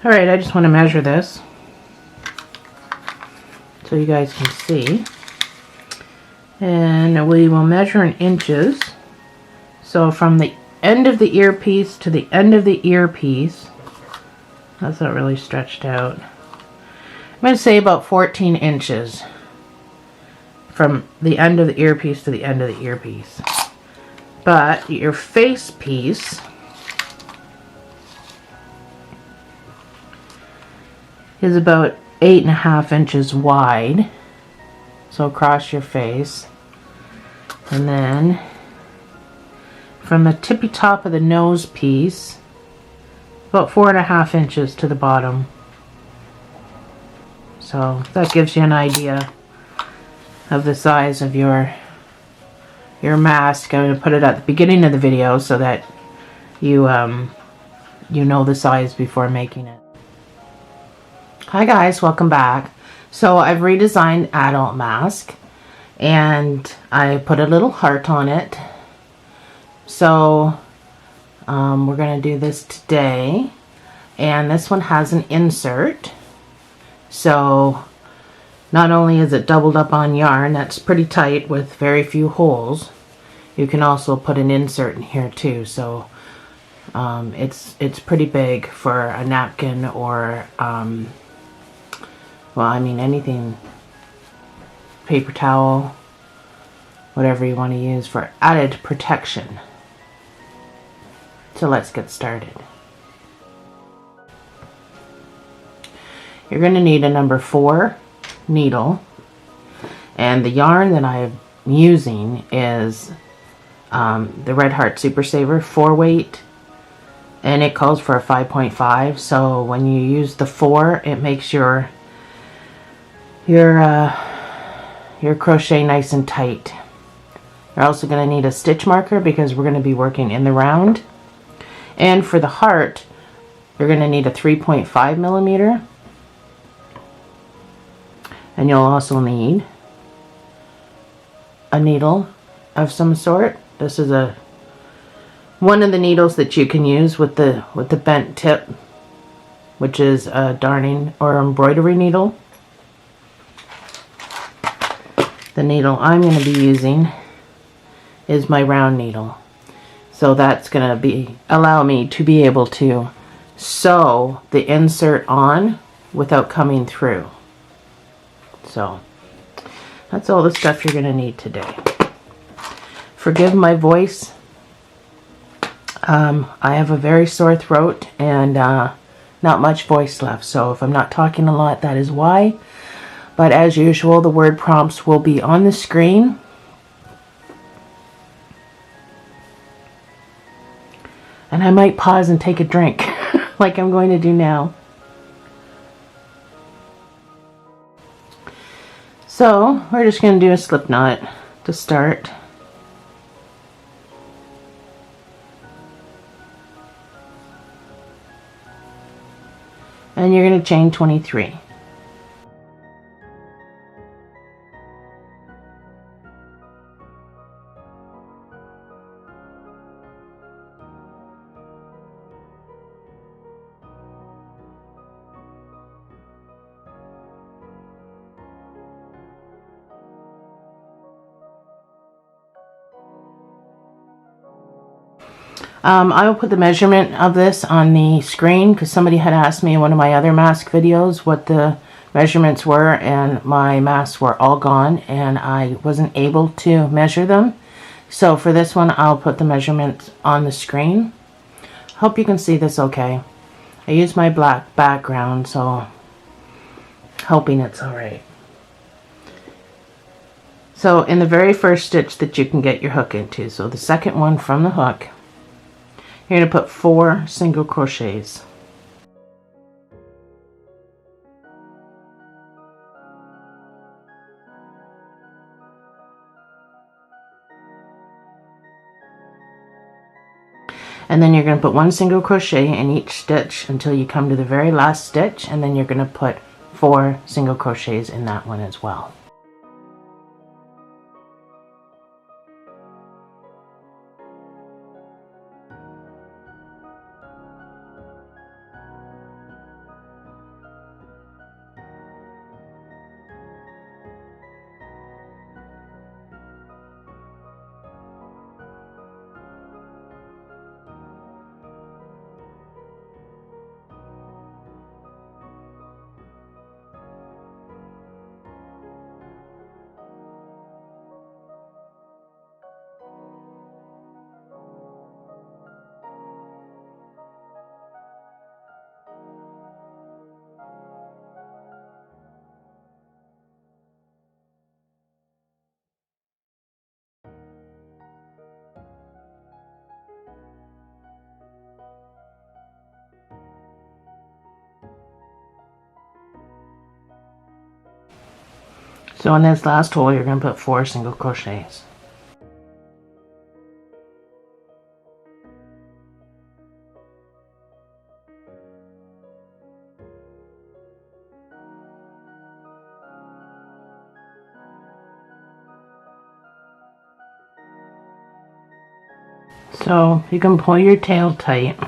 Alright, I just want to measure this so you guys can see. And we will measure in inches. So from the end of the earpiece to the end of the earpiece, that's not really stretched out. I'm going to say about 14 inches from the end of the earpiece to the end of the earpiece. But your face piece is about 8.5 inches wide. So across your face. And then from the tippy top of the nose piece, about 4.5 inches to the bottom. So that gives you an idea of the size of your mask. I'm going to put it at the beginning of the video so that you you know the size before making it. Hi guys, welcome back. So I've redesigned adult mask and I put a little heart on it. So we're going to do this today, and this one has an insert. So not only is it doubled up on yarn that's pretty tight with very few holes, you can also put an insert in here too. So it's pretty big for a napkin or well, I mean anything, paper towel, whatever you want to use for added protection. So let's get started. You're going to need a number 4 needle, and the yarn that I'm using is the Red Heart Super Saver 4-weight, and it calls for a 5.5. So when you use the 4, it makes your crochet nice and tight. You're also going to need a stitch marker because we're going to be working in the round. And for the heart, you're going to need a 3.5 millimeter. And you'll also need a needle of some sort. This is one of the needles that you can use with the bent tip, which is a darning or embroidery needle. The needle I'm going to be using is my round needle. So that's going to allow me to be able to sew the insert on without coming through. So that's all the stuff you're going to need today. Forgive my voice. I have a very sore throat and not much voice left. So if I'm not talking a lot, that is why. But as usual, the word prompts will be on the screen. And I might pause and take a drink like I'm going to do now. So we're just going to do a slip knot to start. And you're going to chain 23. I will put the measurement of this on the screen because somebody had asked me in one of my other mask videos what the measurements were, and my masks were all gone and I wasn't able to measure them. So for this one, I'll put the measurements on the screen. Hope you can see this okay. I use my black background, so hoping it's alright. So in the very first stitch that you can get your hook into, so the second one from the hook, you're going to put 4 single crochets. And then you're going to put 1 single crochet in each stitch until you come to the very last stitch, and then you're going to put 4 single crochets in that one as well. So in this last hole, you're going to put 4 single crochets. So you can pull your tail tight.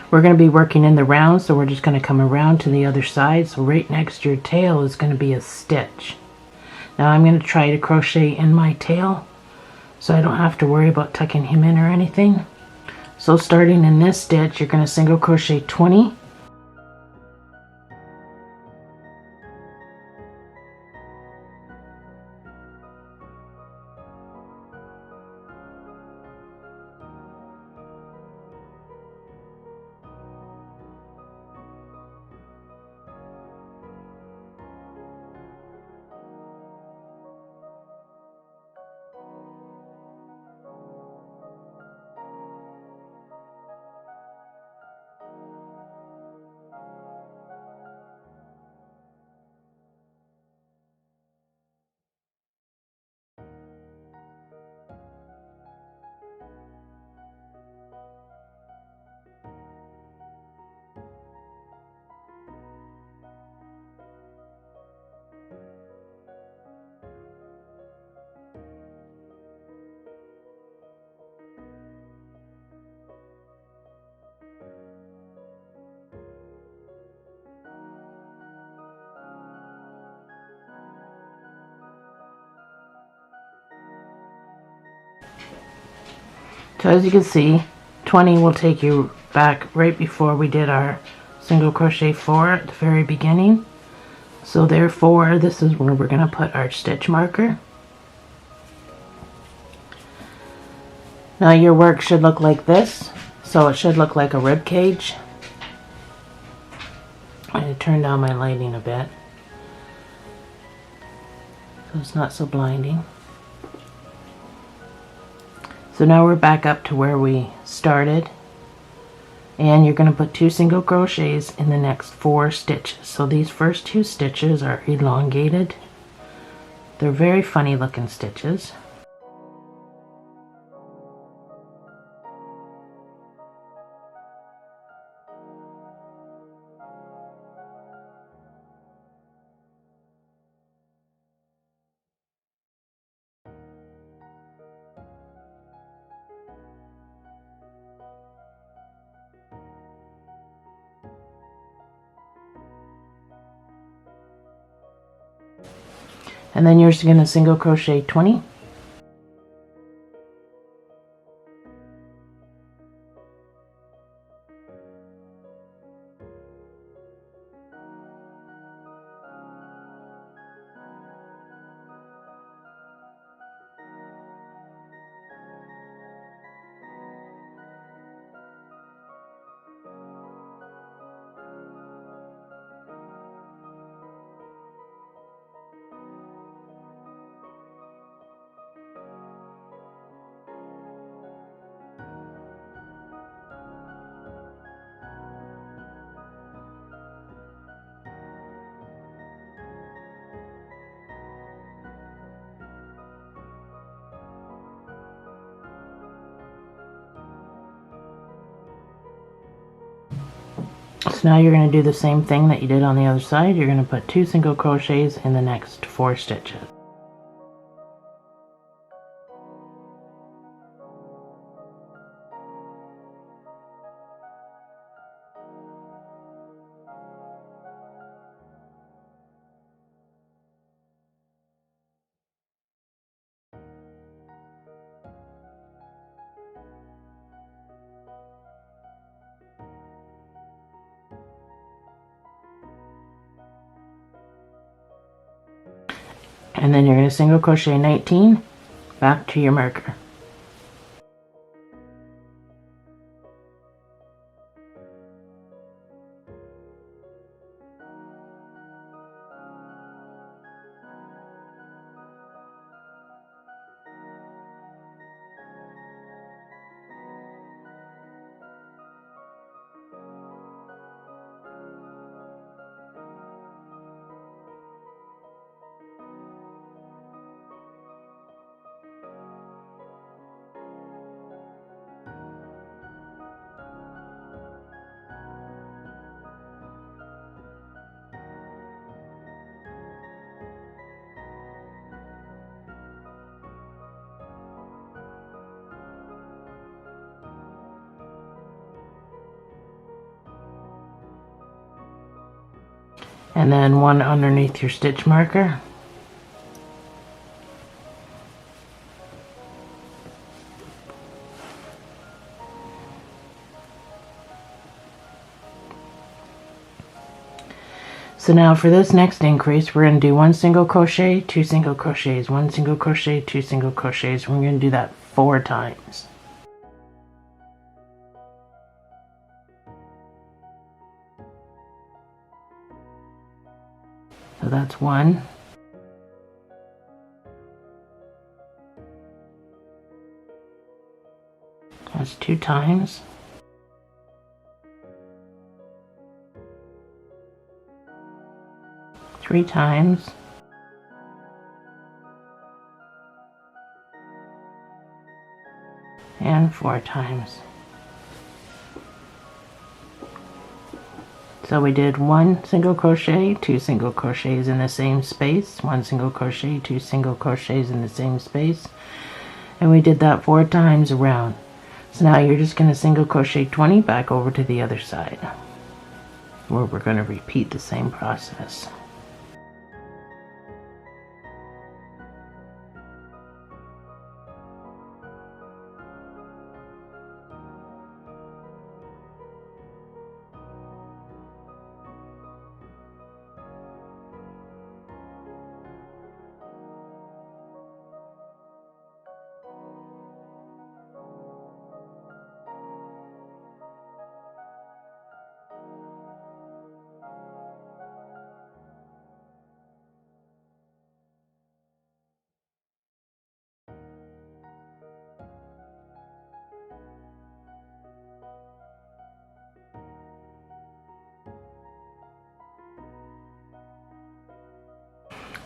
We're going to be working in the round, so we're just going to come around to the other side. So right next to your tail is going to be a stitch. Now I'm going to try to crochet in my tail so I don't have to worry about tucking him in or anything. So starting in this stitch, you're going to single crochet 20. So as you can see, 20 will take you back right before we did our single crochet 4 at the very beginning. So therefore, this is where we're going to put our stitch marker. Now your work should look like this. So it should look like a rib cage. I'm going to turn down my lighting a bit so it's not so blinding. So now we're back up to where we started, and you're going to put 2 single crochets in the next 4 stitches. So these first 2 stitches are elongated. They're very funny looking stitches. And then you're just going to single crochet 20. So now you're going to do the same thing that you did on the other side. You're going to put 2 single crochets in the next 4 stitches. And then you're going to single crochet 19 back to your marker. and then one underneath your stitch marker. So now for this next increase, we're going to do 1 single crochet, 2 single crochets, 1 single crochet, 2 single crochets. We're going to do that 4 times. So that's 1. That's 2 times. Three times. And 4 times. So we did 1 single crochet, 2 single crochets in the same space, 1 single crochet, 2 single crochets in the same space, and we did that 4 times around. So now you're just going to single crochet 20 back over to the other side, where we're going to repeat the same process.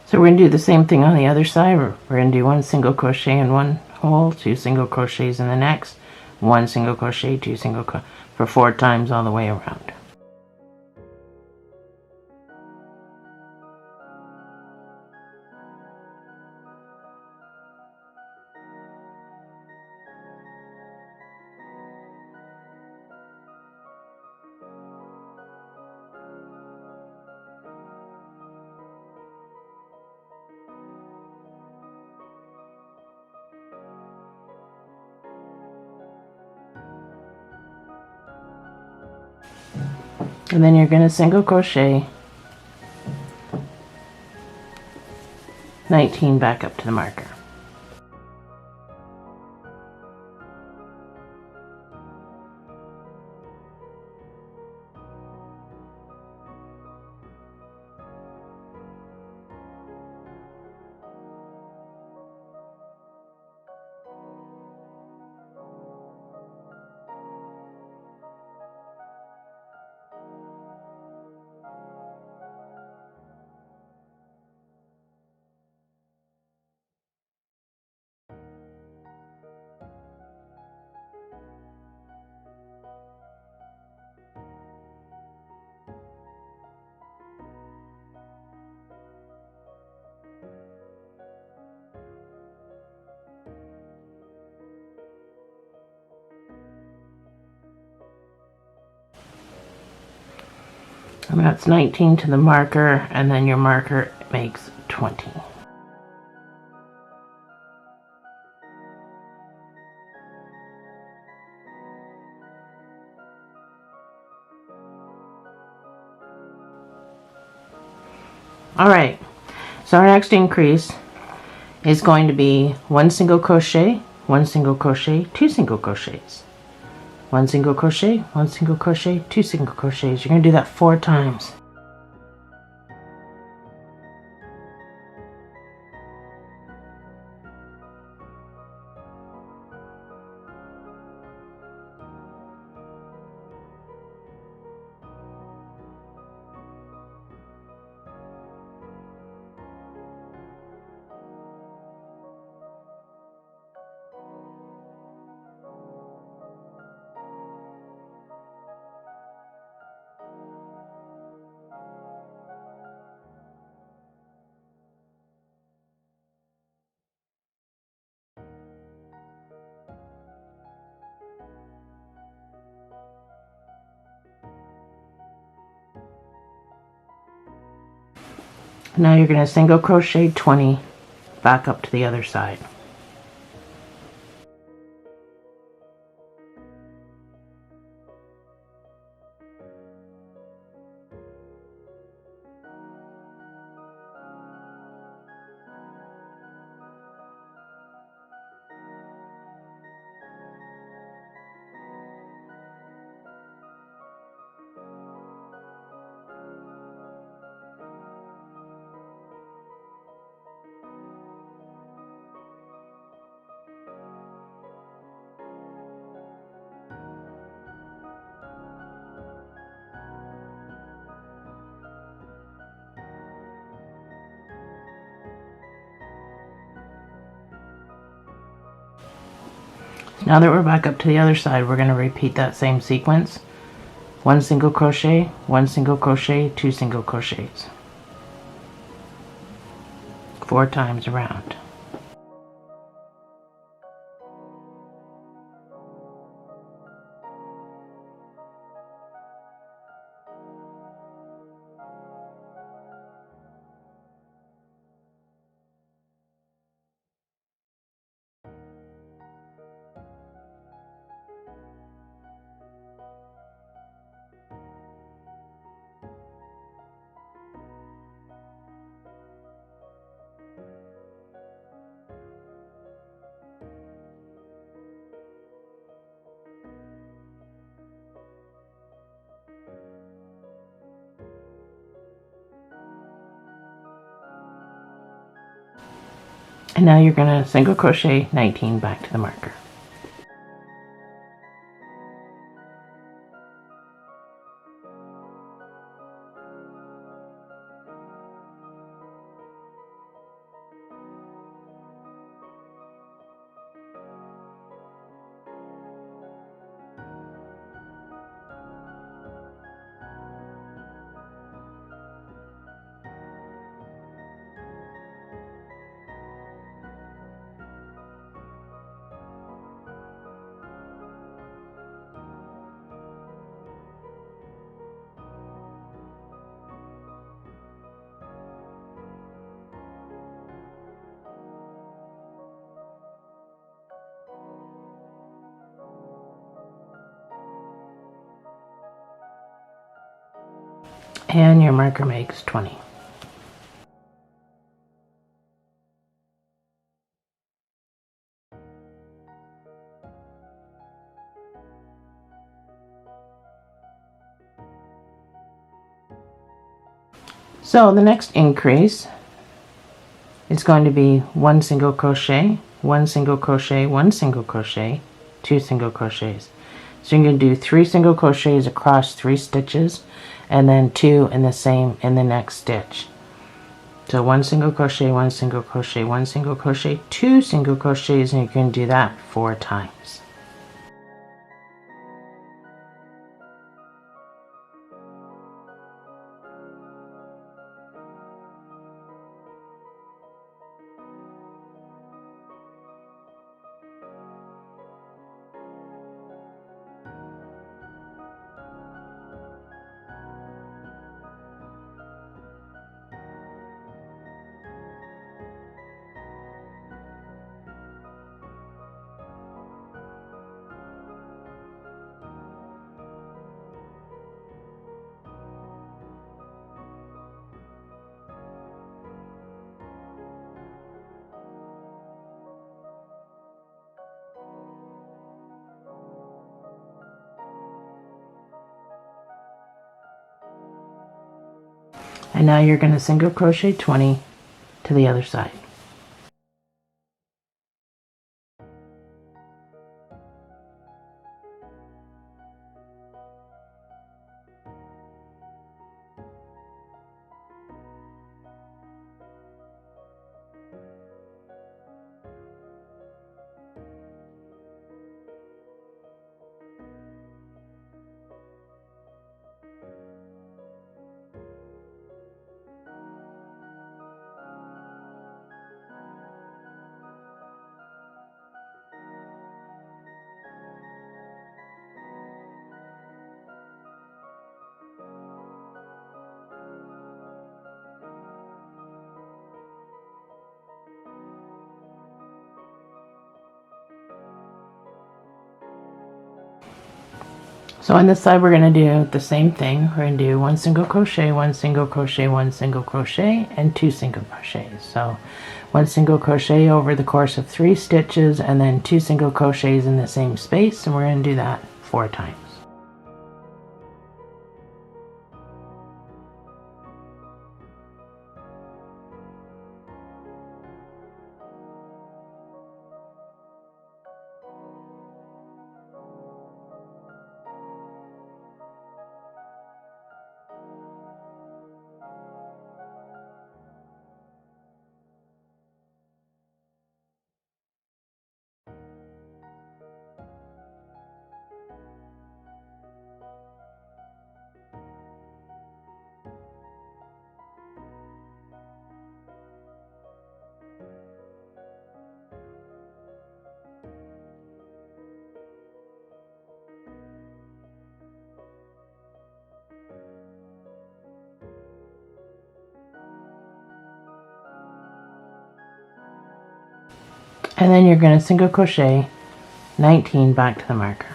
So we're going to do the same thing on the other side. We're going to do 1 single crochet in one hole, 2 single crochets in the next, 1 single crochet, 2 single crochet for 4 times all the way around. And then you're going to single crochet 19 back up to the marker. And that's 19 to the marker, and then your marker makes 20. Alright, so our next increase is going to be 1 single crochet, 1 single crochet, 2 single crochets. 1 single crochet, 1 single crochet, 2 single crochets. You're going to do that 4 times. Now you're going to single crochet 20 back up to the other side. Now that we're back up to the other side, we're going to repeat that same sequence. 1 single crochet, 1 single crochet, 2 single crochets. 4 times around. And now you're going to single crochet 19 back to the marker. And your marker makes 20. So the next increase is going to be 1 single crochet, 1 single crochet, 1 single crochet, 2 single crochets. So you're going to do 3 single crochets across 3 stitches and then 2 in the next stitch. So 1 single crochet, 1 single crochet, 1 single crochet, 2 single crochets, and you're going to do that 4 times. And now you're going to single crochet 20 to the other side. So on this side we're going to do the same thing. We're going to do 1 single crochet, 1 single crochet, 1 single crochet, and 2 single crochets. So 1 single crochet over the course of 3 stitches, and then 2 single crochets in the same space, and we're going to do that 4 times. And then you're going to single crochet 19 back to the marker.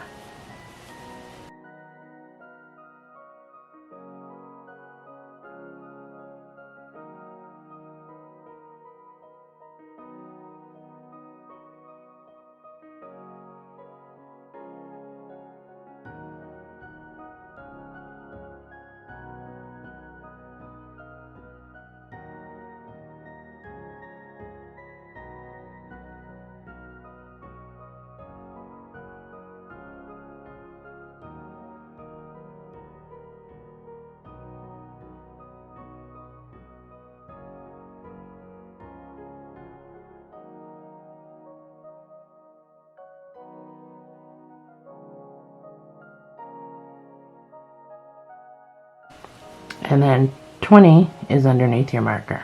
And then 20 is underneath your marker.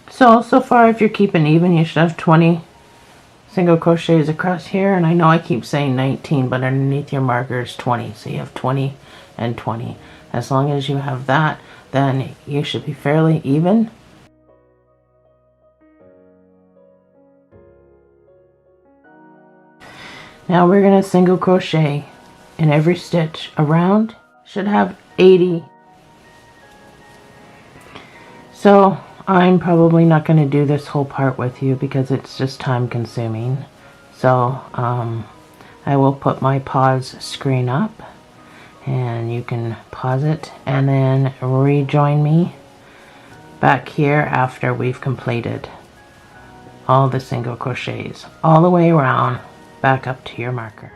So far, if you're keeping even, you should have 20 single crochets across here. And I know I keep saying 19, but underneath your marker is 20. So you have 20 and 20. As long as you have that, then you should be fairly even. Now we're going to single crochet in every stitch around. Should have 80. So I'm probably not going to do this whole part with you because it's just time consuming. So I will put my pause screen up and you can pause it and then rejoin me back here after we've completed all the single crochets all the way around back up to your marker.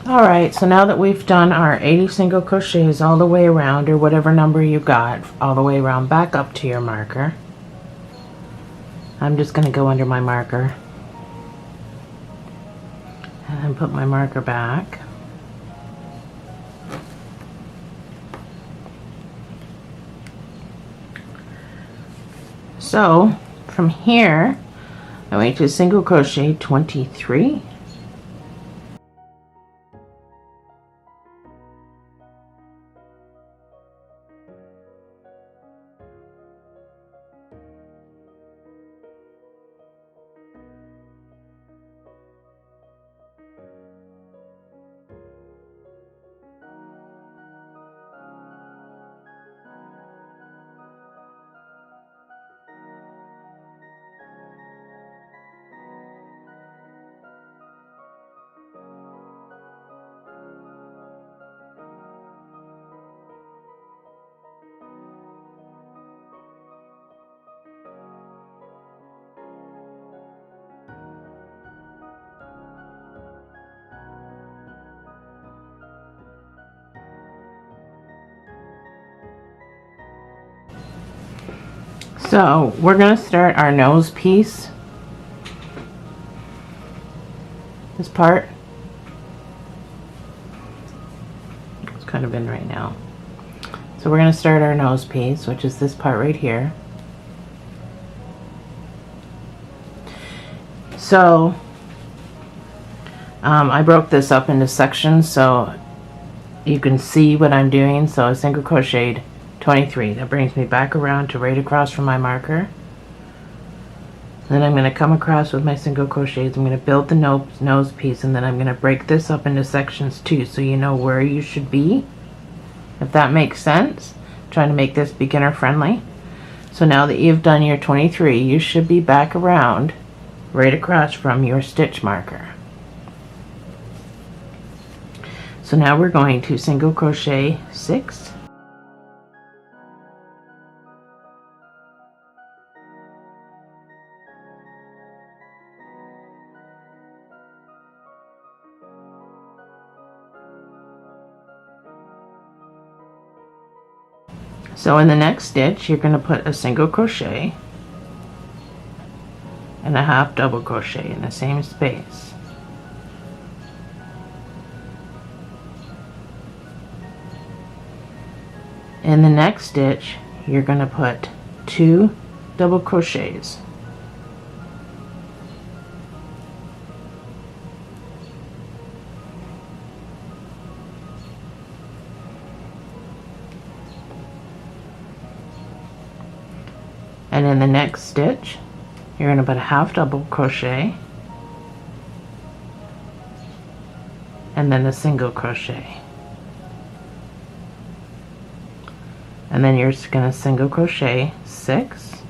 Alright, so now that we've done our 80 single crochets all the way around, or whatever number you got, all the way around back up to your marker, I'm just going to go under my marker and then put my marker back. So from here I'm going to single crochet 23, so we're going to start our nose piece, this part. It's kind of in right now. So we're going to start our nose piece, which is this part right here. So I broke this up into sections so you can see what I'm doing. So I single crocheted 23. That brings me back around to right across from my marker. Then I'm going to come across with my single crochets. I'm going to build the nose piece, and then I'm going to break this up into sections too, so you know where you should be, if that makes sense. I'm trying to make this beginner friendly. So now that you've done your 23, you should be back around right across from your stitch marker. So now we're going to single crochet 6, so in the next stitch you're going to put a single crochet and a half double crochet in the same space. In the next stitch you're going to put 2 double crochets. And in the next stitch you're going to put a half double crochet and then a single crochet. And then you're just going to single crochet 6,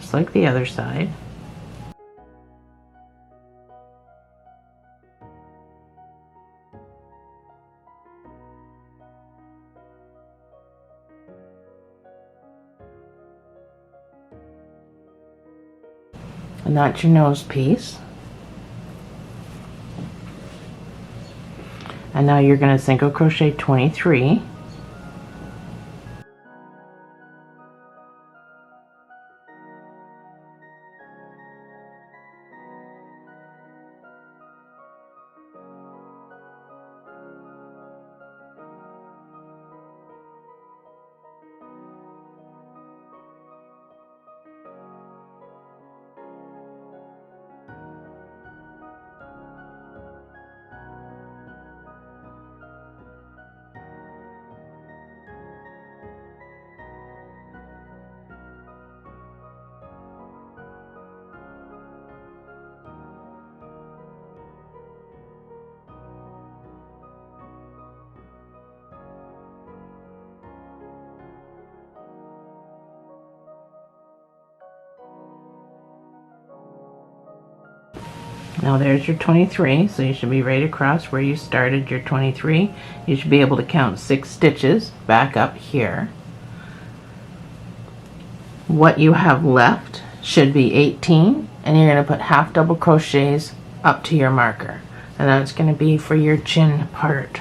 just like the other side. And that's your nose piece. And now you're going to single crochet 23. Now there's your 23, so you should be right across where you started your 23. You should be able to count 6 stitches back up here. What you have left should be 18, and you're going to put half double crochets up to your marker, and that's going to be for your chin part.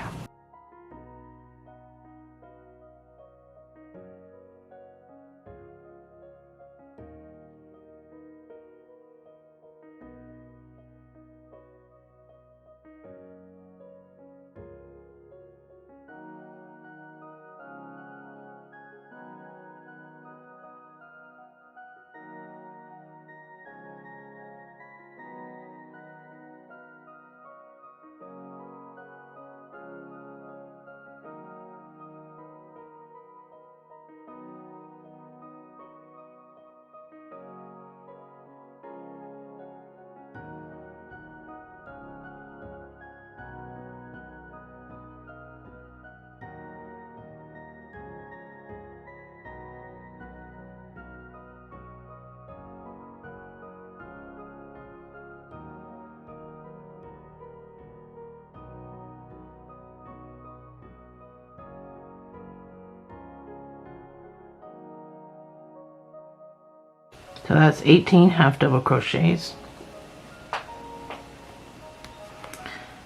So that's 18 half double crochets.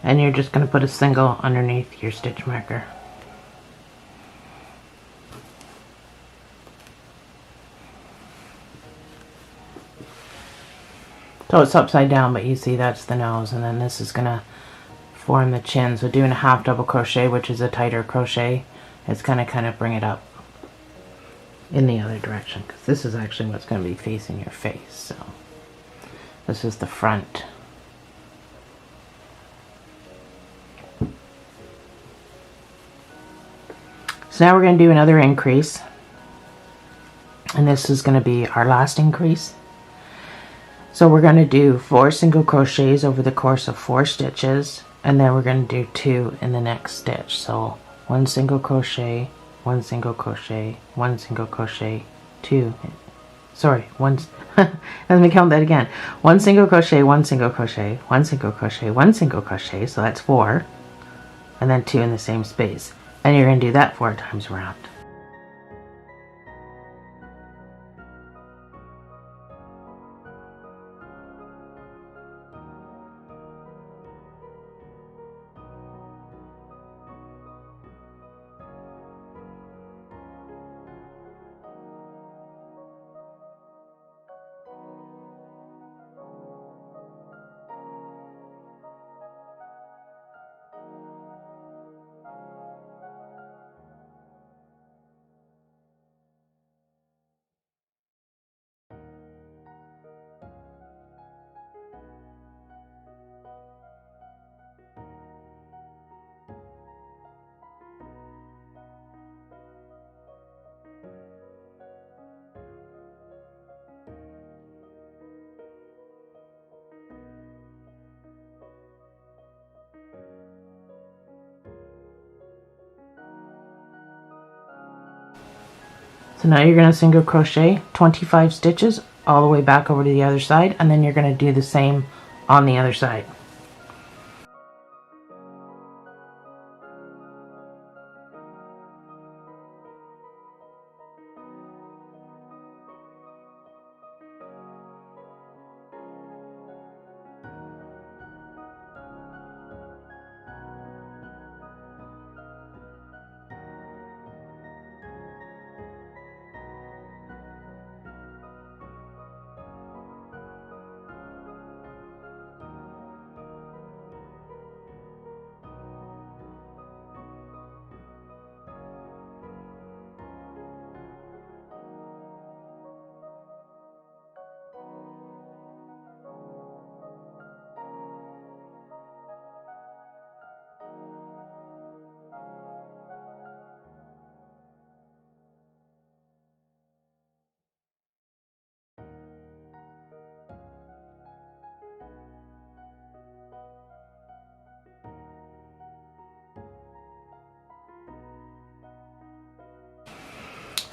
And you're just going to put a single underneath your stitch marker. So it's upside down, but you see that's the nose, and then this is going to form the chin. So doing a half double crochet, which is a tighter crochet, it's going to kind of bring it up in the other direction, because this is actually what's going to be facing your face. So This is the front. So now we're going to do another increase, and this is going to be our last increase. So we're going to do 4 single crochets over the course of 4 stitches, and then we're going to do 2 in the next stitch. So 1 single crochet, 1 single crochet, 1 single crochet, 2, sorry, one, let me count that again. 1 single crochet, 1 single crochet, 1 single crochet, 1 single crochet, so that's 4, and then 2 in the same space. And you're going to do that 4 times around. So now you're going to single crochet 25 stitches all the way back over to the other side, and then you're going to do the same on the other side.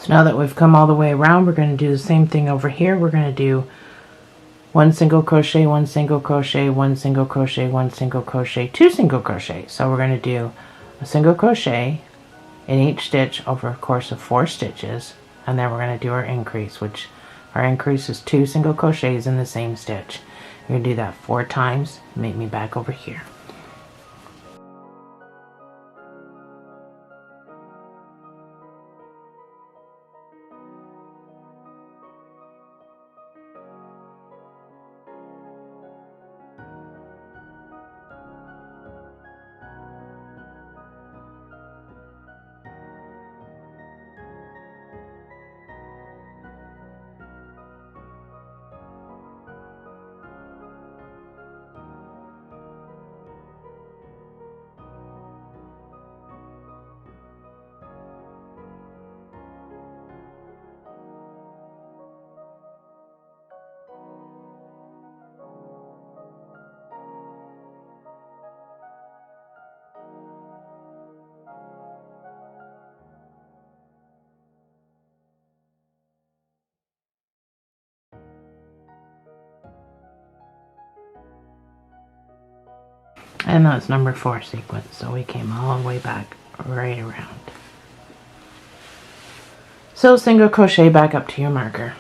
So now that we've come all the way around, we're going to do the same thing over here. We're going to do 1 single crochet, 1 single crochet, 1 single crochet, 1 single crochet, 2 single crochet. So we're going to do a single crochet in each stitch over a course of 4 stitches, and then we're going to do our increase, which our increase is 2 single crochets in the same stitch. You're going to do that 4 times. Meet me back over here. And that's number 4 sequence, so we came all the way back right around. So single crochet back up to your marker.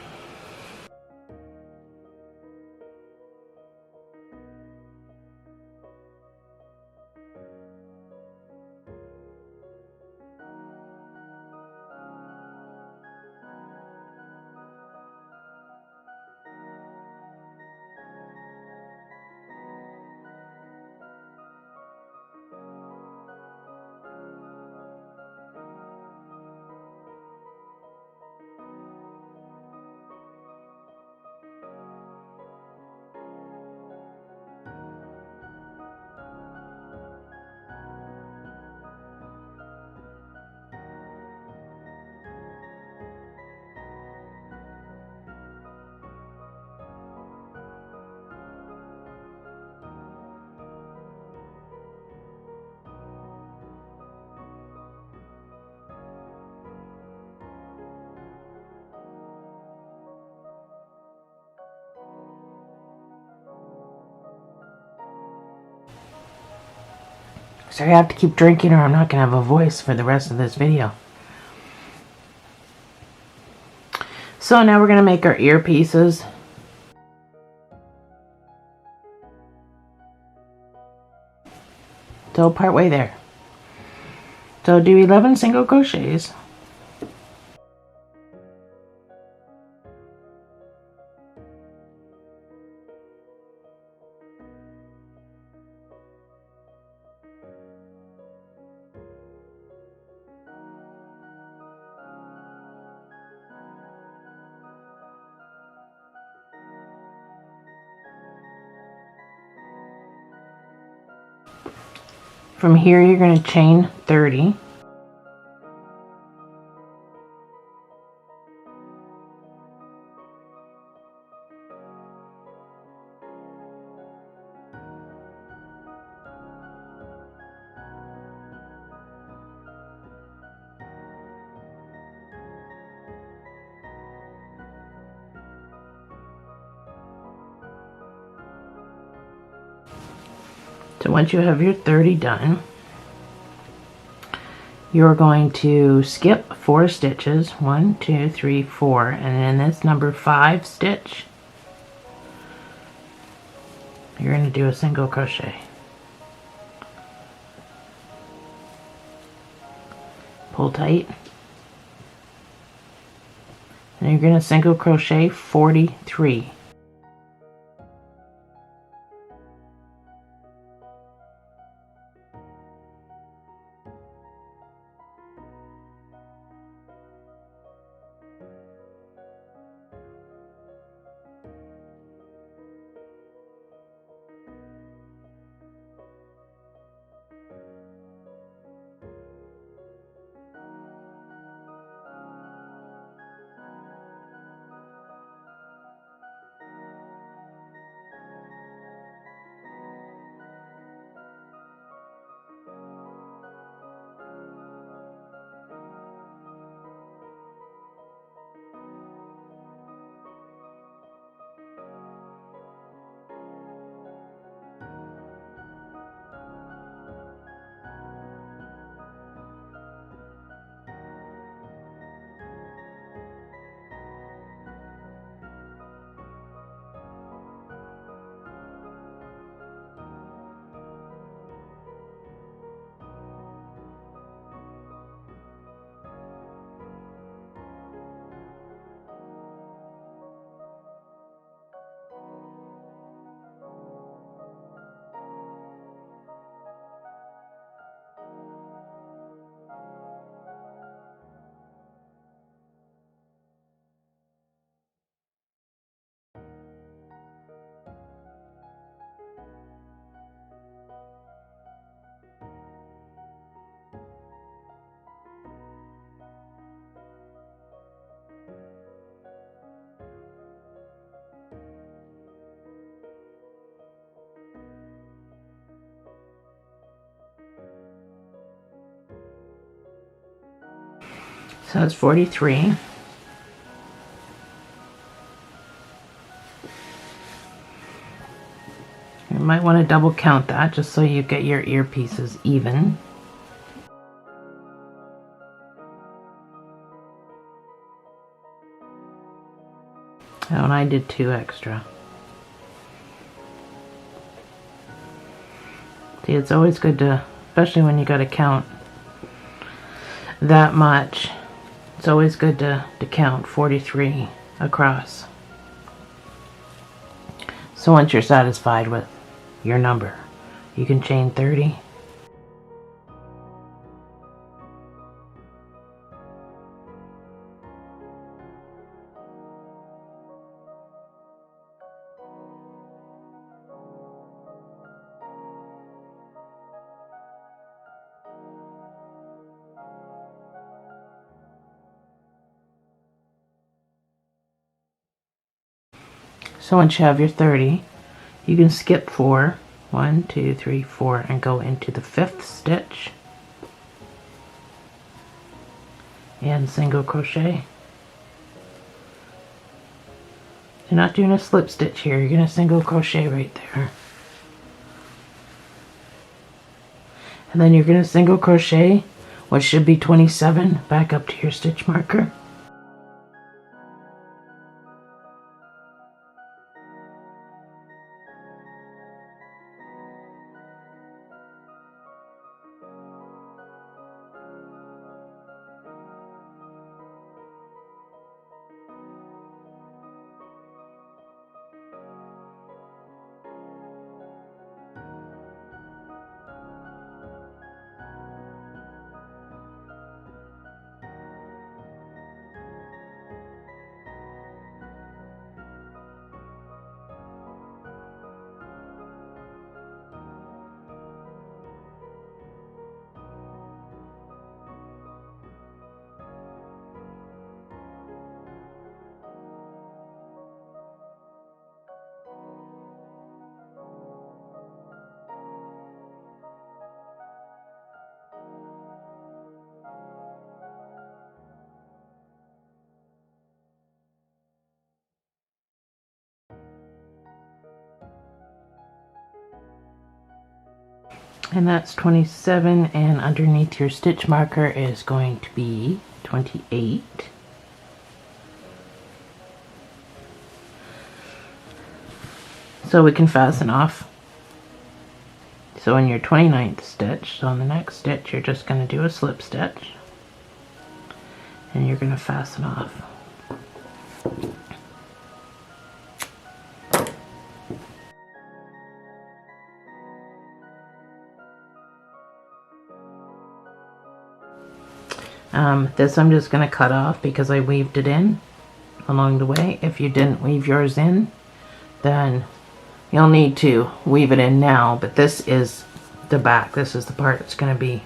Sorry, I have to keep drinking or I'm not going to have a voice for the rest of this video. So now we're going to make our earpieces. So part way there. So do 11 single crochets. From here you're going to chain 30. So once you have your 30 done, you're going to skip 4 stitches, 1, 2, 3, 4, and in this number 5 stitch, you're going to do a single crochet. Pull tight, and you're going to single crochet 43. So that's 43. You might want to double count that just so you get your earpieces even. Oh, and I did 2 extra. See, it's always good to, especially when you got to count that much, it's always good to count 43 across. So once you're satisfied with your number, you can chain 30. So once you have your 30, you can skip 4, 1, 2, 3, 4, and go into the 5th stitch and single crochet. You're not doing a slip stitch here, you're going to single crochet right there. And then you're going to single crochet what should be 27 back up to your stitch marker. And that's 27, and underneath your stitch marker is going to be 28. So we can fasten off. So in your 29th stitch, so on the next stitch, you're just going to do a slip stitch and you're going to fasten off. This I'm just going to cut off because I weaved it in along the way. If you didn't weave yours in, then you'll need to weave it in now, but this is the back. This is the part that's going to be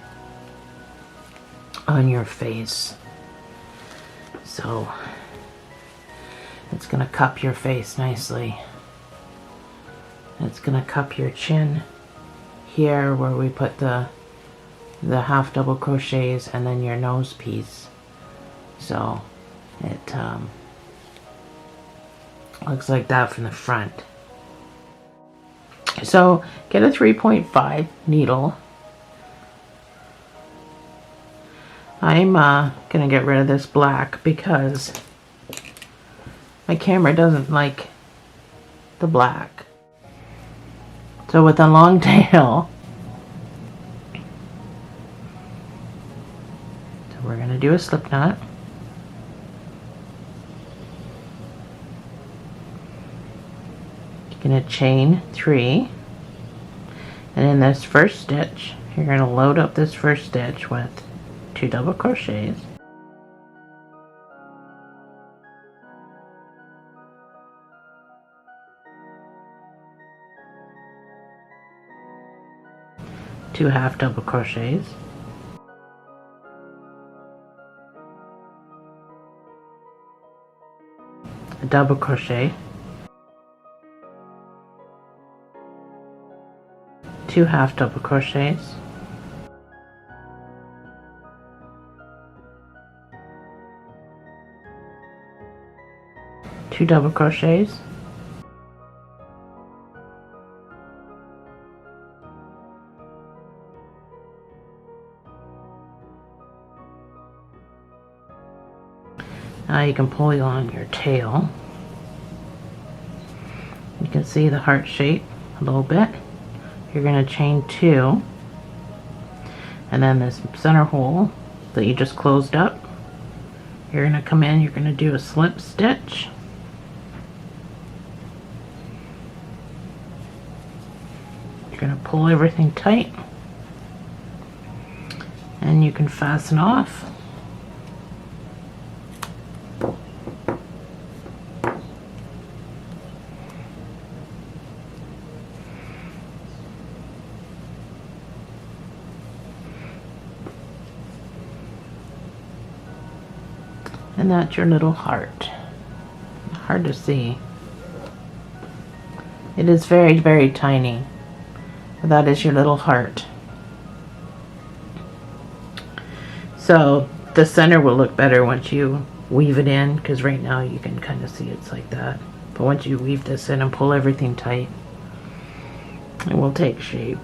on your face. So it's going to cup your face nicely. It's going to cup your chin here where we put the half double crochets, and then your nose piece. So it looks like that from the front. So get a 3.5 needle. I'm gonna get rid of this black because my camera doesn't like the black. So with a long tail, we're going to do a slip knot. You're going to chain 3, and in this first stitch you're going to load up this first stitch with 2 double crochets, two half double crochets, a double crochet, 2 half double crochets, two double crochets, now you can pull on your tail. You can see the heart shape a little bit. You're going to chain 2, and then this center hole that you just closed up, you're going to come in, you're going to do a slip stitch, you're going to pull everything tight, and you can fasten off. And that's your little heart. Hard to see. It is very, very tiny. But that is your little heart. So the center will look better once you weave it in, because right now you can kind of see it's like that. But once you weave this in and pull everything tight, it will take shape.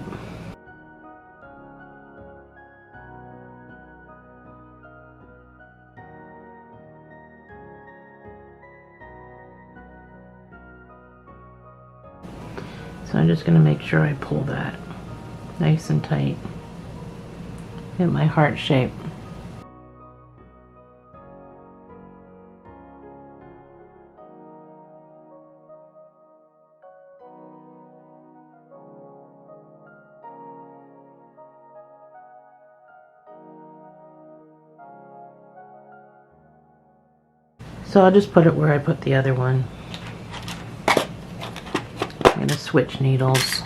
So I'm just going to make sure I pull that nice and tight. Get my heart shape. So I'll just put it where I put the other one. I'm going to switch needles.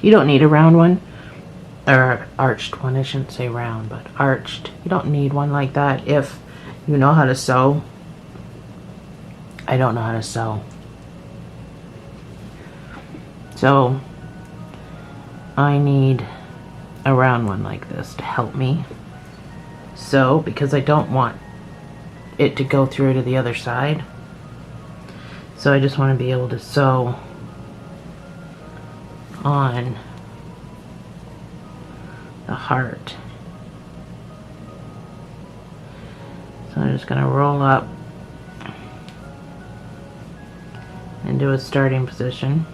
You don't need a round one, or arched one. I shouldn't say round, but arched. You don't need one like that if you know how to sew. I don't know how to sew. So I need a round one like this to help me sew, because I don't want it to go through to the other side. So I just want to be able to sew on the heart. So I'm just going to roll up into a starting position.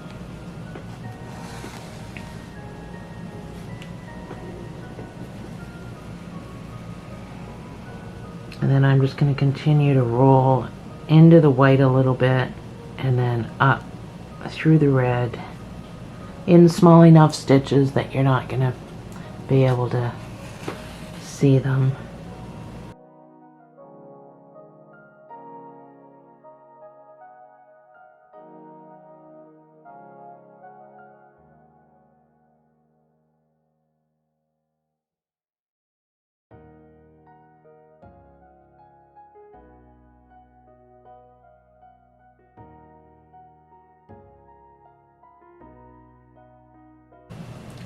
And then I'm just going to continue to roll into the white a little bit, and then up through the red in small enough stitches that you're not going to be able to see them.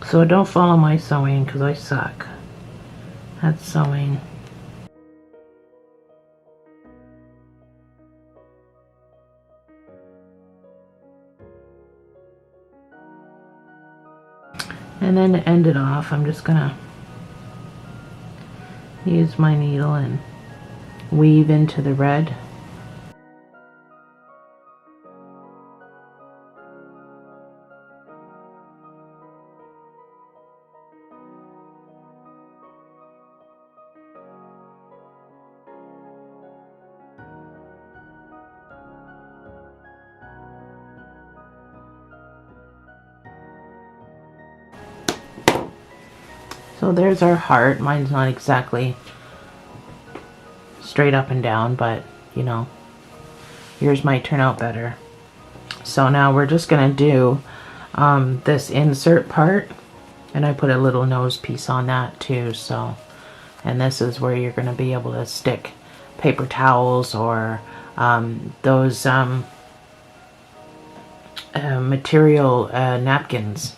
So don't follow my sewing because I suck at sewing. And then to end it off, I'm just gonna use my needle and weave into the red. So there's our heart. Mine's not exactly straight up and down, but you know, yours might turn out better. So now we're just gonna do this insert part, and I put a little nose piece on that too. So, and this is where you're gonna be able to stick paper towels or those material napkins,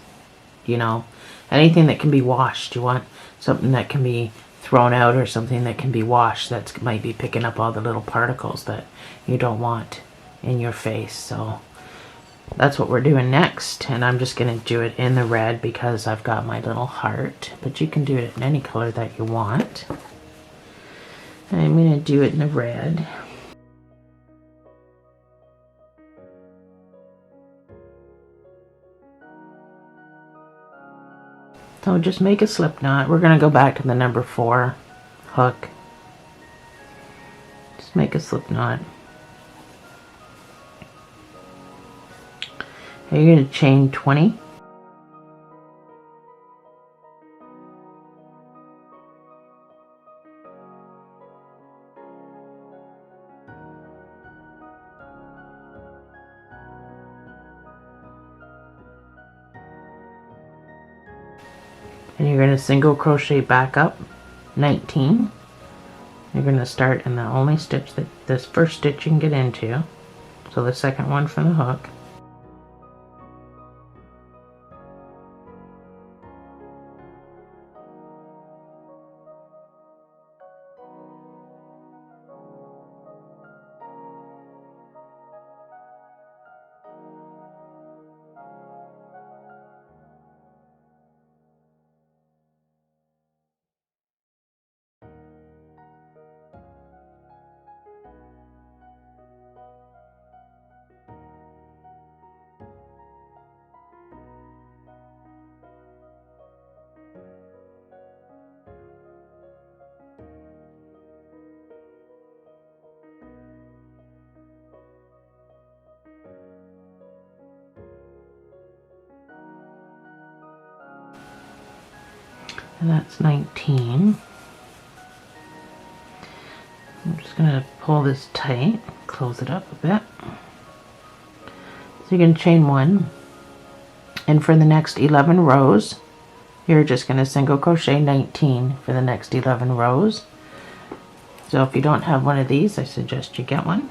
you know, anything that can be washed. You want something that can be thrown out, or something that can be washed that might be picking up all the little particles that you don't want in your face. So that's what we're doing next, and I'm just going to do it in the red because I've got my little heart, but you can do it in any color that you want. And I'm going to do it in the red. So just make a slip knot. We're going to go back to the number 4 hook. Just make a slip knot. And you're going to chain 20. And you're going to single crochet back up 19. You're going to start in the only stitch that this first stitch you can get into, so the second one from the hook. And that's 19. I'm just going to pull this tight, close it up a bit. So you're going to chain 1, and for the next 11 rows, you're just going to single crochet 19 for the next 11 rows. So if you don't have one of these, I suggest you get one.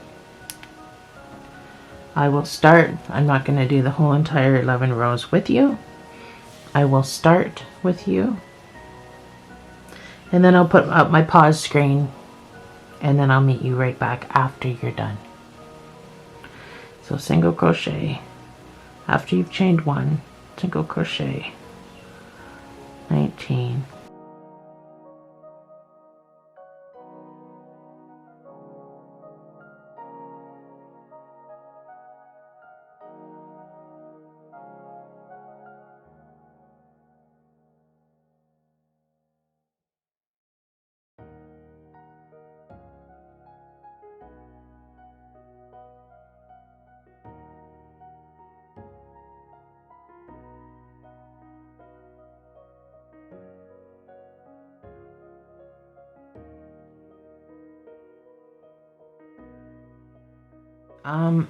I will start, I'm not going to do the whole entire 11 rows with you. I will start with you, and then I'll put up my pause screen, and then I'll meet you right back after you're done. So single crochet, after you've chained 1, single crochet 19.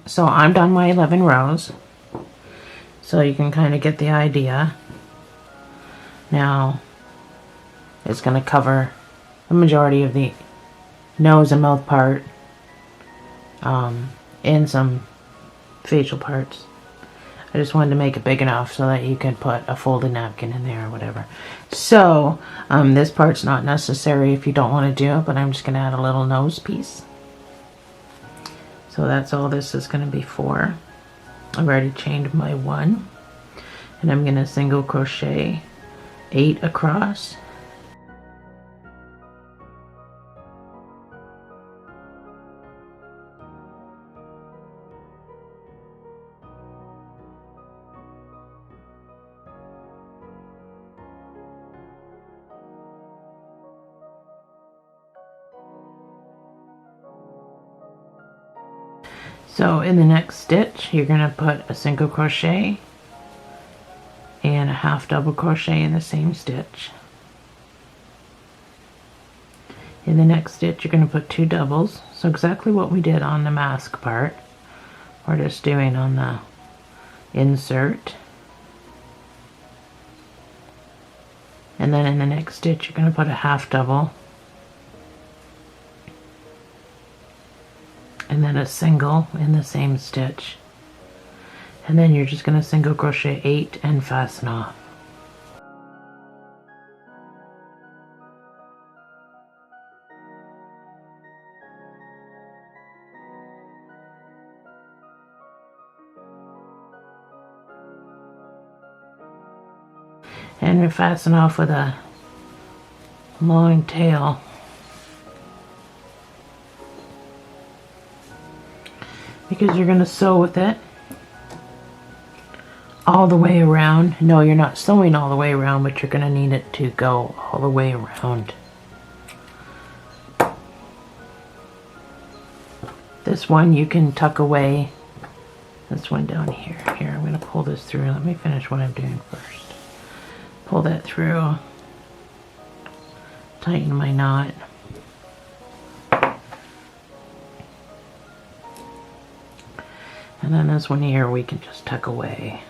So I'm done my 11 rows, so you can kind of get the idea. Now it's going to cover the majority of the nose and mouth part, and some facial parts. I just wanted to make it big enough so that you can put a folded napkin in there or whatever. So this part's not necessary if you don't want to do it, but I'm just going to add a little nose piece. So that's all this is going to be for. I've already chained my 1, and I'm going to single crochet 8 across. So in the next stitch, you're going to put a single crochet and a half double crochet in the same stitch. In the next stitch, you're going to put 2 doubles. So exactly what we did on the mask part, we're just doing on the insert. And then in the next stitch, you're going to put a half double, and then a single in the same stitch, and then you're just going to single crochet 8 and fasten off. And we fasten off with a long tail. Because you're going to sew with it all the way around. No, you're not sewing all the way around, but you're going to need it to go all the way around. This one you can tuck away. This one down here. Here, I'm going to pull this through. Let me finish what I'm doing first. Pull that through. Tighten my knot. And then this one here we can just tuck away.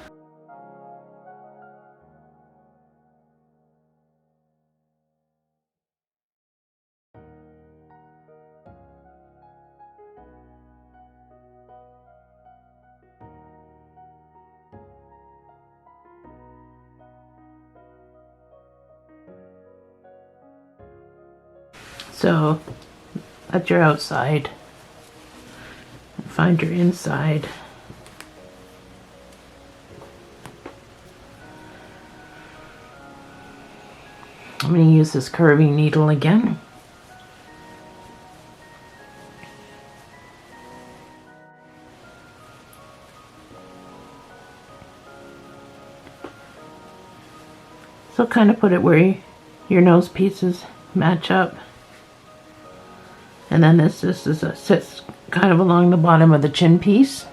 So that's your outside. Find your inside. I'm going to use this curving needle again. So kind of put it where your nose pieces match up. And then this sits kind of along the bottom of the chin piece.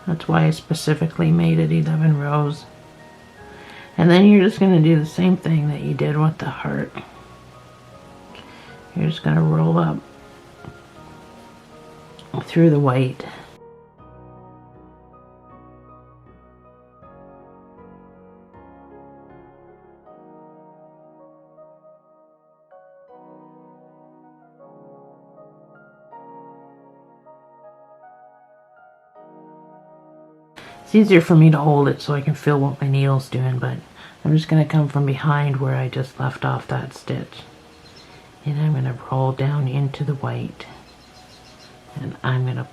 That's why I specifically made it 11 rows. And And then you're just going to do the same thing that you did with the heart. You're just going to roll up through the white. It's easier for me to hold it so I can feel what my needle's doing, but I'm just going to come from behind where I just left off that stitch. And I'm going to roll down into the white. And I'm going to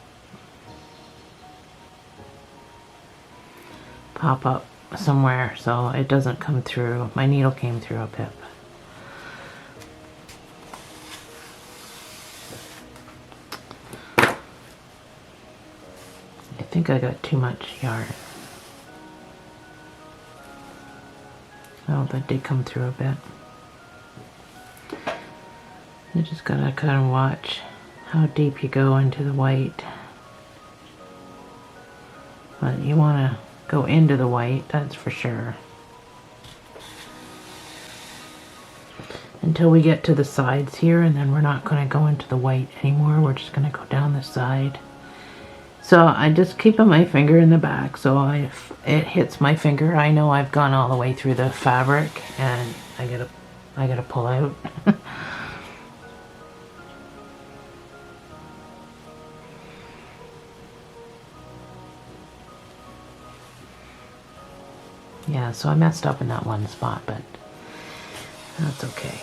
pop up somewhere so it doesn't come through. My needle came through a bit. I think I got too much yarn. Oh, that did come through a bit. You just gotta kind of watch how deep you go into the white. But you wanna go into the white, that's for sure. Until we get to the sides here, and then we're not gonna go into the white anymore. We're just gonna go down the side. So I just keeping my finger in the back so if it hits my finger, I know I've gone all the way through the fabric and I gotta pull out. Yeah, so I messed up in that one spot, but that's okay.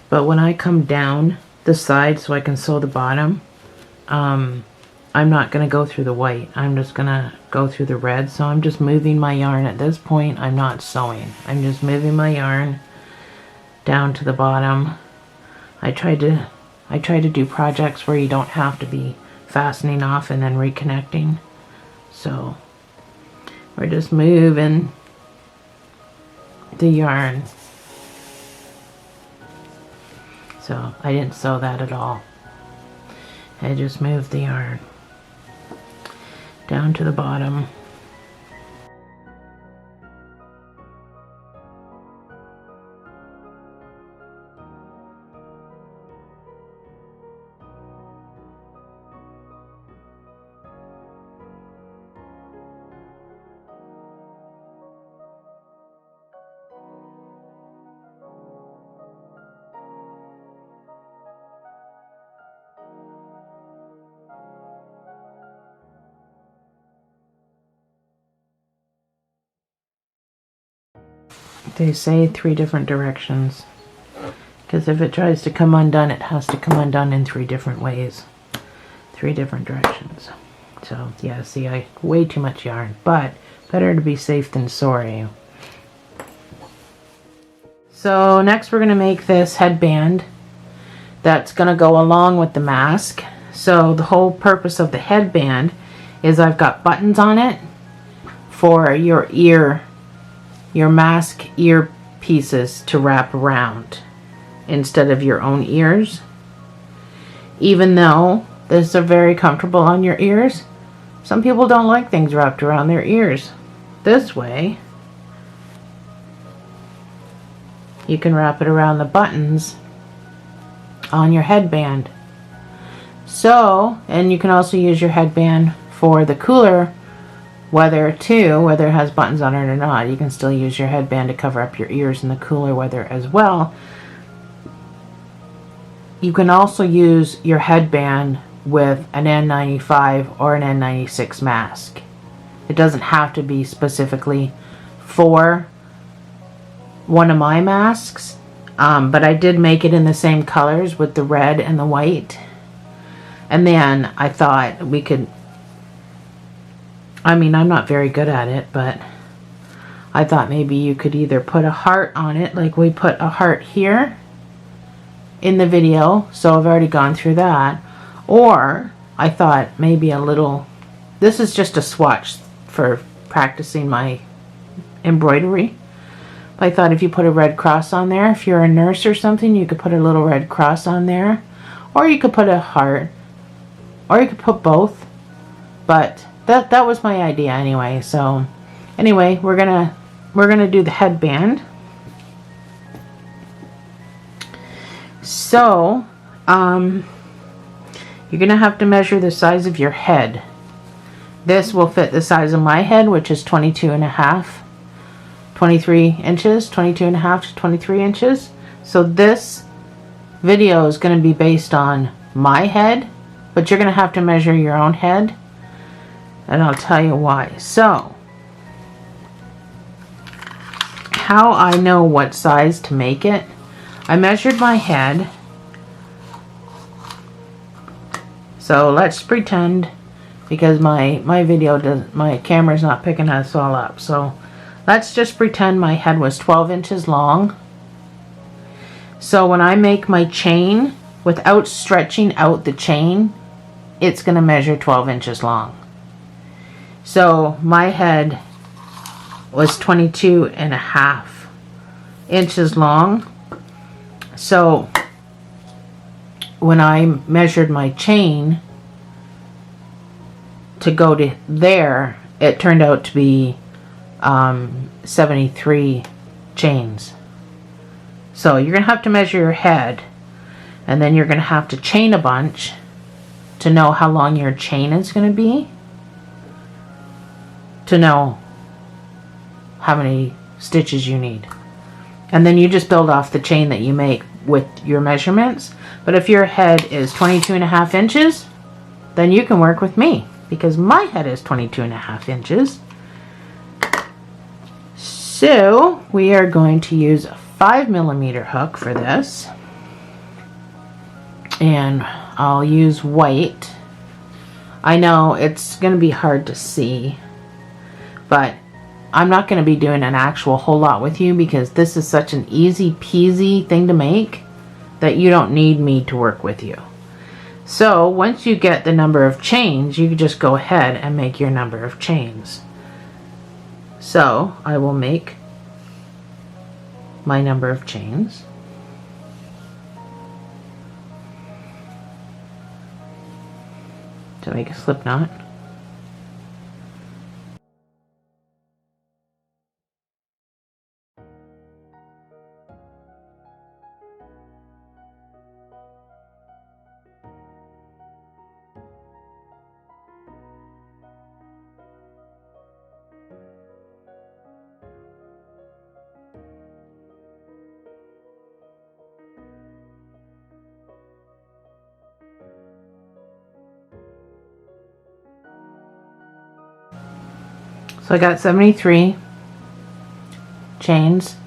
But when I come down the side so I can sew the bottom, I'm not going to go through the white. I'm just going to go through the red. So I'm just moving my yarn at this point. I'm not sewing. I'm just moving my yarn down to the bottom. I try to do projects where you don't have to be fastening off and then reconnecting. So we're just moving the yarn. So I didn't sew that at all. I just moved the yarn down to the bottom. They say 3 different directions, because if it tries to come undone, it has to come undone in 3 different ways. 3 different directions. So yeah, see, I way too much yarn, but better to be safe than sorry. So next we're going to make this headband that's going to go along with the mask. So the whole purpose of the headband is I've got buttons on it for your ear, your mask ear pieces to wrap around instead of your own ears. Even though these are very comfortable on your ears, some people don't like things wrapped around their ears. This way, you can wrap it around the buttons on your headband. So, and you can also use your headband for the cooler weather too, whether it has buttons on it or not. You can still use your headband to cover up your ears in the cooler weather as well. You can also use your headband with an N95 or an N96 mask. It doesn't have to be specifically for one of my masks, but I did make it in the same colors with the red and the white. And then I thought we could I mean, I'm not very good at it, but I thought maybe you could either put a heart on it, like we put a heart here in the video, so I've already gone through that. Or I thought maybe a little, this is just a swatch for practicing my embroidery. I thought if you put a red cross on there, if you're a nurse or something, you could put a little red cross on there. Or you could put a heart. Or you could put both. But that was my idea anyway. So anyway, we're gonna do the headband. So you're gonna have to measure the size of your head. This will fit the size of my head, which is 23 inches, 22 and a half to 23 inches. So this video is going to be based on my head, but you're going to have to measure your own head, and I'll tell you why. So, how I know what size to make it, I measured my head. So let's pretend, because my camera's not picking us all up, so let's just pretend my head was 12 inches long. So when I make my chain, without stretching out the chain, it's going to measure 12 inches long. So my head was 22 and a half inches long. So when I measured my chain to go to there, it turned out to be 73 chains. So you're gonna have to measure your head, and then you're gonna have to chain a bunch to know how long your chain is gonna be, to know how many stitches you need. And then you just build off the chain that you make with your measurements. But if your head is 22 and a half inches, then you can work with me, because my head is 22 and a half inches. So we are going to use a 5mm hook for this, and I'll use white. I know it's going to be hard to see, but I'm not going to be doing an actual whole lot with you, because this is such an easy peasy thing to make that you don't need me to work with you. So once you get the number of chains, you can just go ahead and make your number of chains. So I will make my number of chains. To make a slip knot. So I got 73 chains.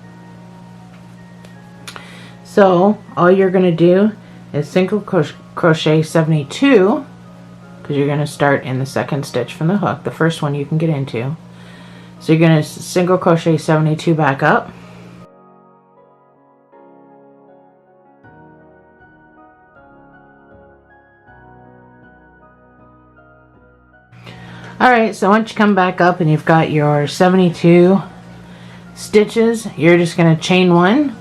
So all you're going to do is single crochet 72, because you're going to start in the second stitch from the hook, the first one you can get into. So you're going to single crochet 72 back up. Alright, so once you come back up and you've got your 72 stitches, you're just going to chain one,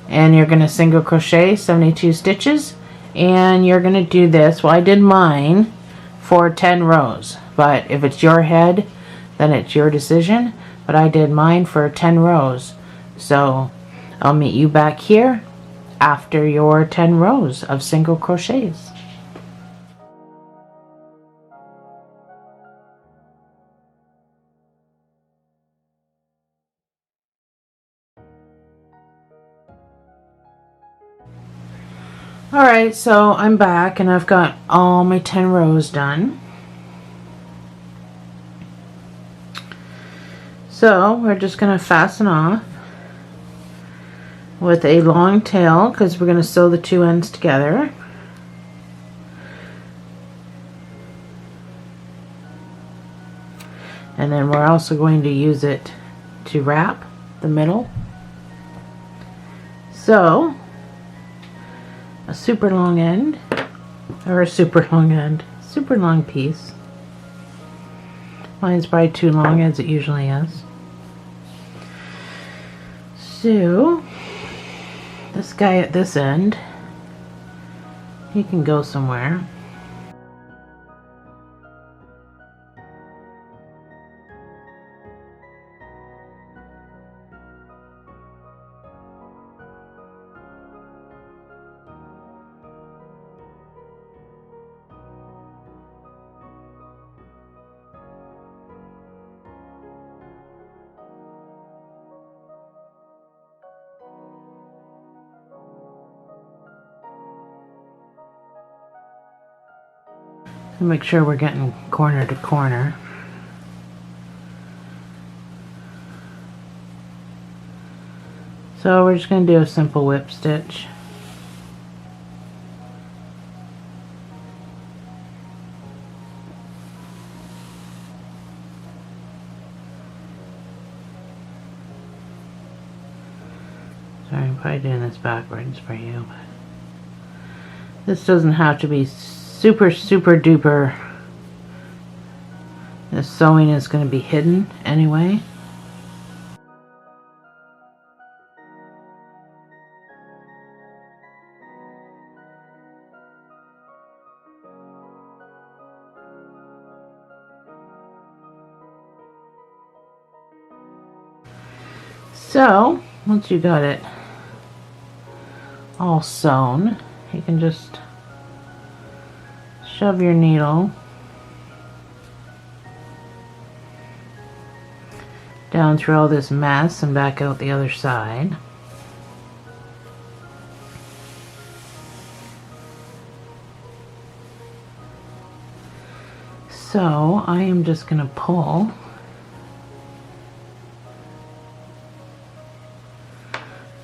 and you're going to single crochet 72 stitches, and you're going to do this. Well, I did mine for 10 rows, but if it's your head, then it's your decision. But I did mine for 10 rows, so I'll meet you back here after your 10 rows of single crochets. Alright, so I'm back and I've got all my 10 rows done. So we're just going to fasten off with a long tail, because we're going to sew the two ends together. And then we're also going to use it to wrap the middle. So, a super long end, or a super long piece. Mine's probably too long, as it usually is. So, this guy at this end, he can go somewhere. Make sure we're getting corner to corner. So we're just going to do a simple whip stitch. Sorry, I'm probably doing this backwards for you, but this doesn't have to be super duper. The sewing is going to be hidden anyway. So once you got it all sewn, you can just shove your needle down through all this mess and back out the other side. So I am just going to pull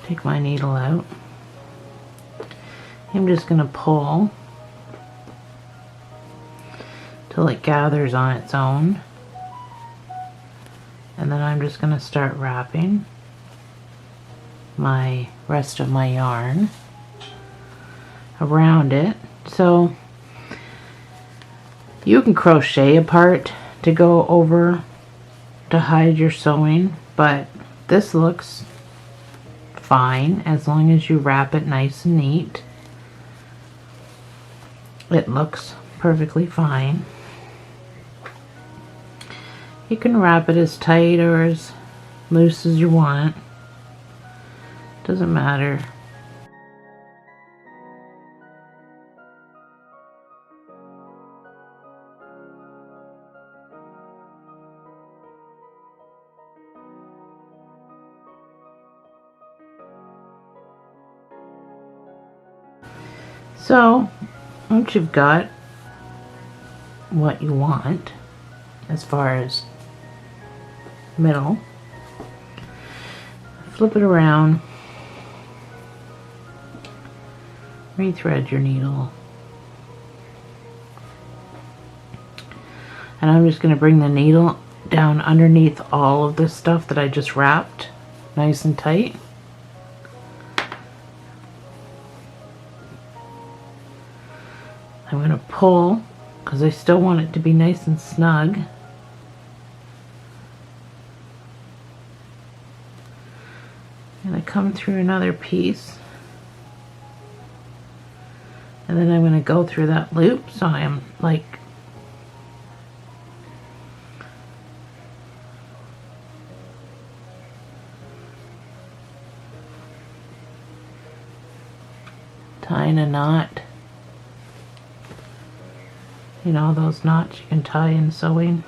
take my needle out. I'm just going to pull till it gathers on its own, and then I'm just going to start wrapping my rest of my yarn around it. So you can crochet a part to go over to hide your sewing, but this looks fine as long as you wrap it nice and neat. It looks perfectly fine. You can wrap it as tight or as loose as you want. Doesn't matter. So, once you've got what you want as far as middle, flip it around, rethread your needle, and I'm just going to bring the needle down underneath all of this stuff that I just wrapped nice and tight. I'm going to pull because I still want it to be nice and snug. I'm going to come through another piece, and then I'm going to go through that loop, so I am like tying a knot. You know, those knots you can tie in sewing.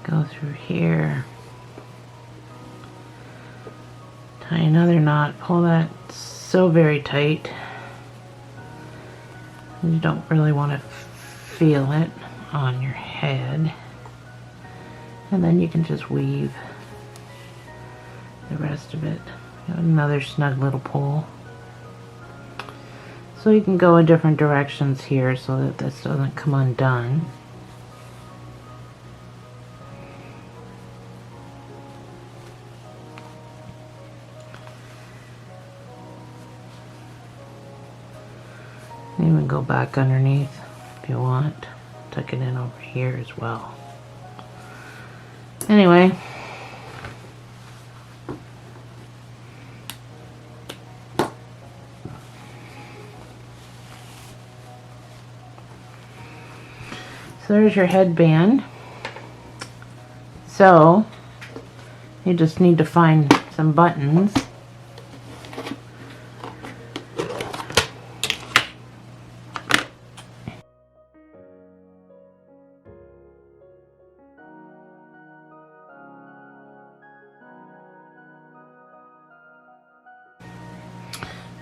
Go through here. Tie another knot. Pull that so very tight. You don't really want to feel it on your head. And then you can just weave the rest of it. Got another snug little pole. So you can go in different directions here so that this doesn't come undone. Even go back underneath if you want. Tuck it in over here as well. Anyway. So there's your headband. So you just need to find some buttons.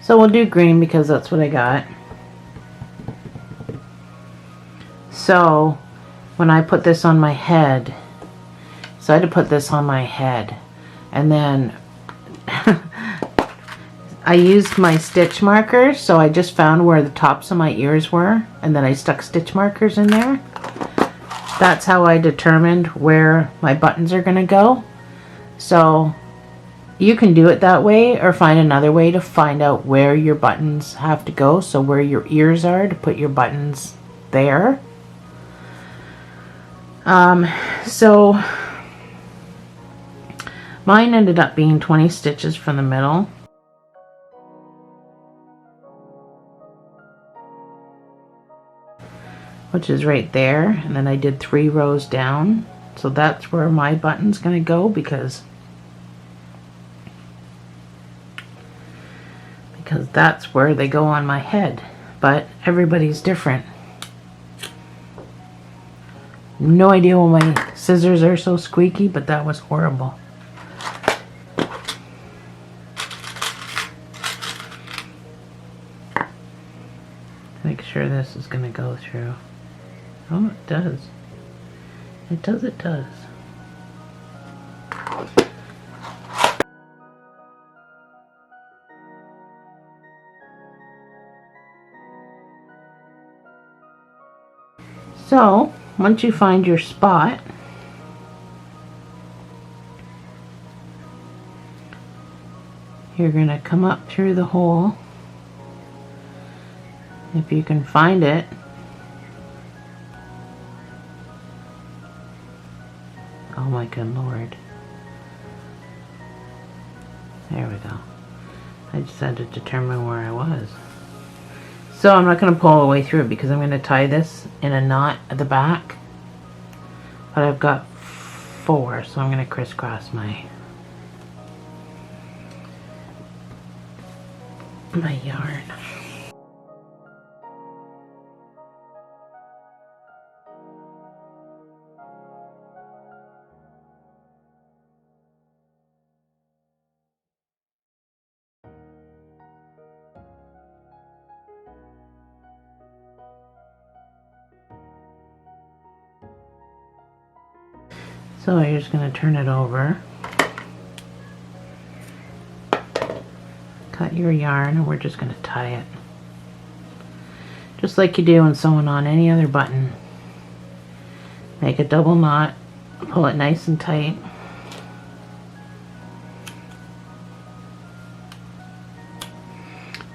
So we'll do green because that's what I got. So when I put this on my head, so I had to put this on my head, and then I used my stitch markers, so I just found where the tops of my ears were, and then I stuck stitch markers in there. That's how I determined where my buttons are going to go. So you can do it that way, or find another way to find out where your buttons have to go. So where your ears are, to put your buttons there. So mine ended up being 20 stitches from the middle. Which is right there, and then I did 3 rows down. So that's where my button's gonna go because that's where they go on my head. But everybody's different. No idea why my scissors are so squeaky, but that was horrible. Make sure this is going to go through. Oh, it does. It does, it does. So, once you find your spot, you're going to come up through the hole, if you can find it. Oh my good Lord. There we go. I just had to determine where I was. So I'm not going to pull all the way through it because I'm going to tie this in a knot at the back. But I've got 4, so I'm going to crisscross my yarn. So you're just going to turn it over, cut your yarn, and we're just going to tie it. Just like you do when sewing on any other button. Make a double knot, pull it nice and tight.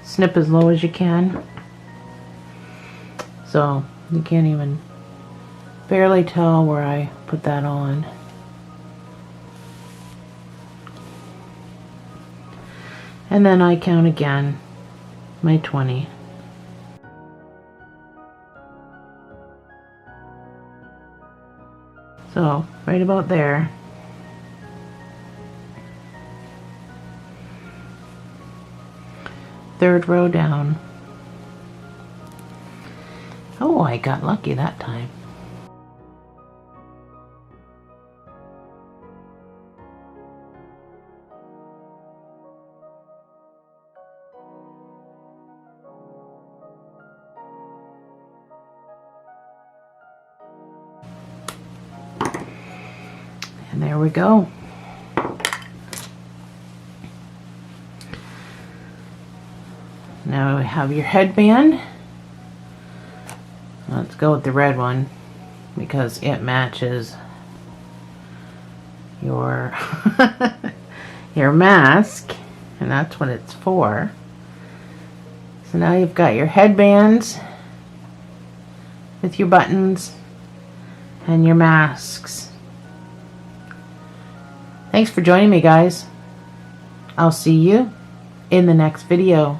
Snip as low as you can. So you can't even barely tell where I put that on. And then I count again, my 20. So, right about there. Third row down. Oh, I got lucky that time. there we go. Now we have your headband. Let's go with the red one because it matches your your mask, and that's what it's for. So now you've got your headbands with your buttons and your masks. Thanks for joining me, guys. I'll see you in the next video.